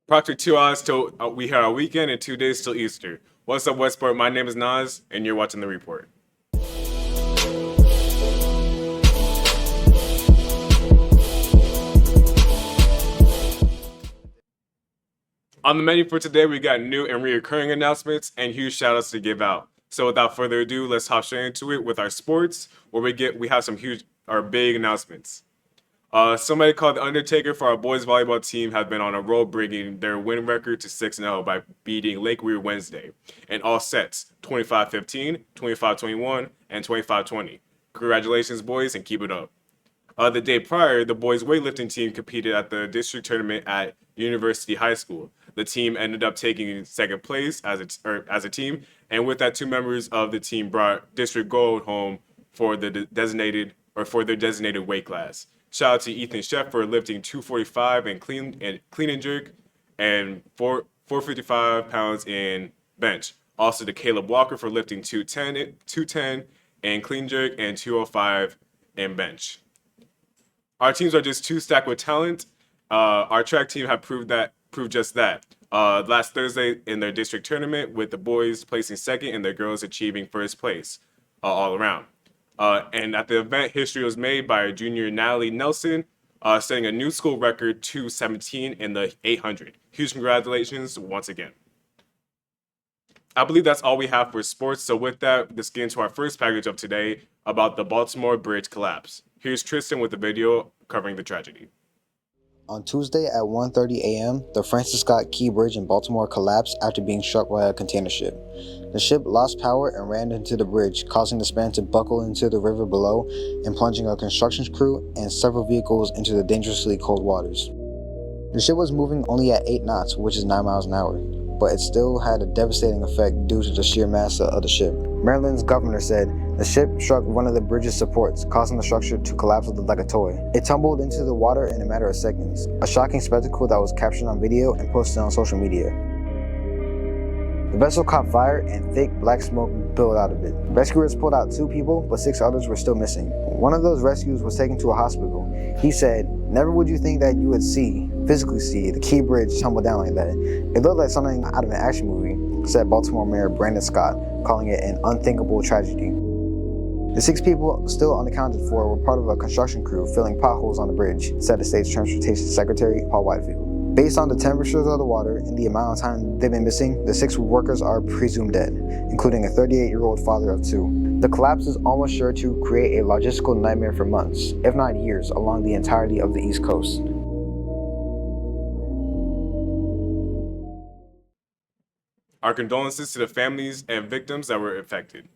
Approximately 2 hours till we have our weekend and 2 days till Easter. What's up, Westport? My name is Nas, and you're watching The Report. On the menu for today, we got new and reoccurring announcements and huge shout-outs to give out. So without further ado, let's hop straight into it with our sports, where we have some big announcements. Somebody called The Undertaker for our boys volleyball team has been on a roll, bringing their win record to 6-0 by beating Lake Weir Wednesday in all sets 25-15, 25-21, and 25-20. Congratulations, boys, and keep it up. The day prior, the boys weightlifting team competed at the district tournament at University High School. The team ended up taking second place as a team, and with that, 2 members of the team brought district gold home for their designated weight class. Shout out to Ethan Sheff for lifting 245 and clean and jerk, and 455 pounds in bench. Also to Caleb Walker for lifting 210 and clean jerk and 205 in bench. Our teams are just too stacked with talent. Our track team have proved just that. Last Thursday in their district tournament, with the boys placing second and the girls achieving first place all around. And at the event, history was made by junior Natalie Nelson, setting a new school record 217 in the 800. Huge congratulations once again. I believe that's all we have for sports. So with that, let's get into our first package of today about the Baltimore Bridge collapse. Here's Tristan with the video covering the tragedy. On Tuesday at 1:30 a.m., the Francis Scott Key Bridge in Baltimore collapsed after being struck by a container ship. The ship lost power and ran into the bridge, causing the span to buckle into the river below and plunging a construction crew and several vehicles into the dangerously cold waters. The ship was moving only at 8 knots, which is 9 miles an hour, but it still had a devastating effect due to the sheer mass of the ship. Maryland's governor said the ship struck one of the bridge's supports, causing the structure to collapse like a toy. It tumbled into the water in a matter of seconds, a shocking spectacle that was captured on video and posted on social media. The vessel caught fire and thick black smoke billowed out of it. Rescuers pulled out 2 people, but 6 others were still missing. One of those rescues was taken to a hospital. He said, "Never would you think that you would physically see the Key Bridge tumble down like that. It looked like something out of an action movie," said Baltimore Mayor Brandon Scott, calling it an unthinkable tragedy. The 6 people still unaccounted for were part of a construction crew filling potholes on the bridge, said the state's Transportation Secretary Paul Whitefield. Based on the temperatures of the water and the amount of time they've been missing, the 6 workers are presumed dead, including a 38-year-old father of 2. The collapse is almost sure to create a logistical nightmare for months, if not years, along the entirety of the East Coast. Our condolences to the families and victims that were affected.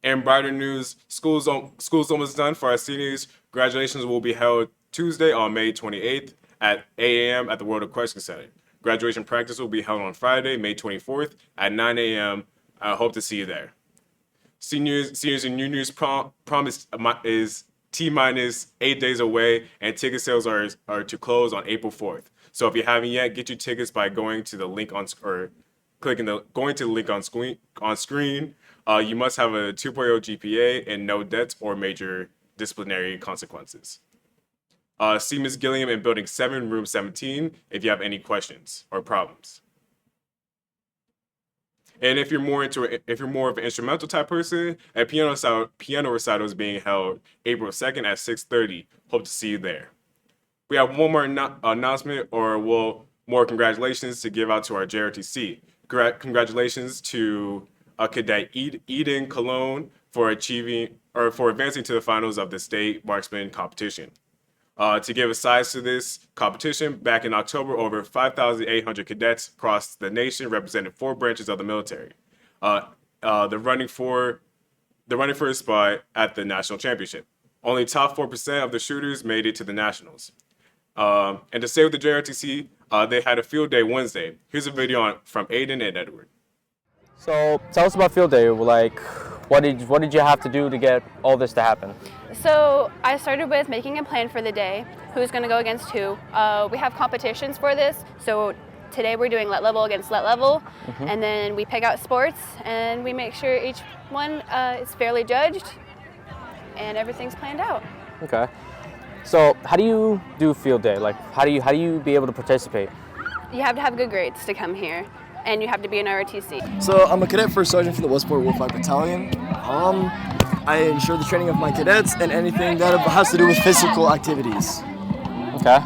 In brighter news, school's almost done for our seniors. Graduations will be held Tuesday on May 28th at 8 a.m. at the World Equestrian Center. Graduation practice will be held on Friday, May 24th at 9 a.m. I hope to see you there. Seniors and juniors prom is T-minus 8 days away, and ticket sales are to close on April 4th. So if you haven't yet, get your tickets by going to the link on screen. You must have a 2.0 GPA and no debts or major disciplinary consequences. See Ms. Gilliam in Building 7, Room 17, if you have any questions or problems. And if you're more of an instrumental type person, a piano recital is being held April 2nd at 6:30. Hope to see you there. We have one more announcement, more congratulations to give out to our JRTC. Congratulations to Cadet Eden Cologne for advancing to the finals of the state marksman competition. To give a size to this competition, back in October, over 5,800 cadets across the nation represented 4 branches of the military. The running for a spot at the national championship. Only top 4% of the shooters made it to the nationals. And to stay with the JRTC, they had a field day Wednesday. Here's a video from Aiden and Edward. So tell us about field day. Like, what did you have to do to get all this to happen? So I started with making a plan for the day, who's going to go against who. We have competitions for this, so today we're doing let level against let level, and then we pick out sports and we make sure each one is fairly judged and everything's planned out. Okay. So how do you do field day? Like, how do you be able to participate? You have to have good grades to come here, and you have to be an ROTC. So I'm a cadet first sergeant for the Westport Wolfpack Battalion. I ensure the training of my cadets and anything that has to do with physical activities. Okay.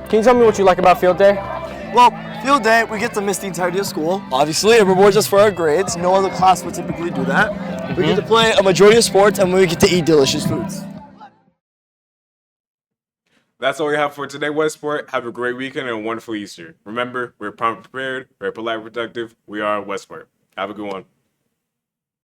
Can you tell me what you like about field day? Well, field day, we get to miss the entirety of school. Obviously, it rewards us for our grades. No other class would typically do that. We get to play a majority of sports, and we get to eat delicious foods. That's all we have for today, Westport. Have a great weekend and a wonderful Easter. Remember, we're prompt prepared, we're polite, productive. We are Westport. Have a good one.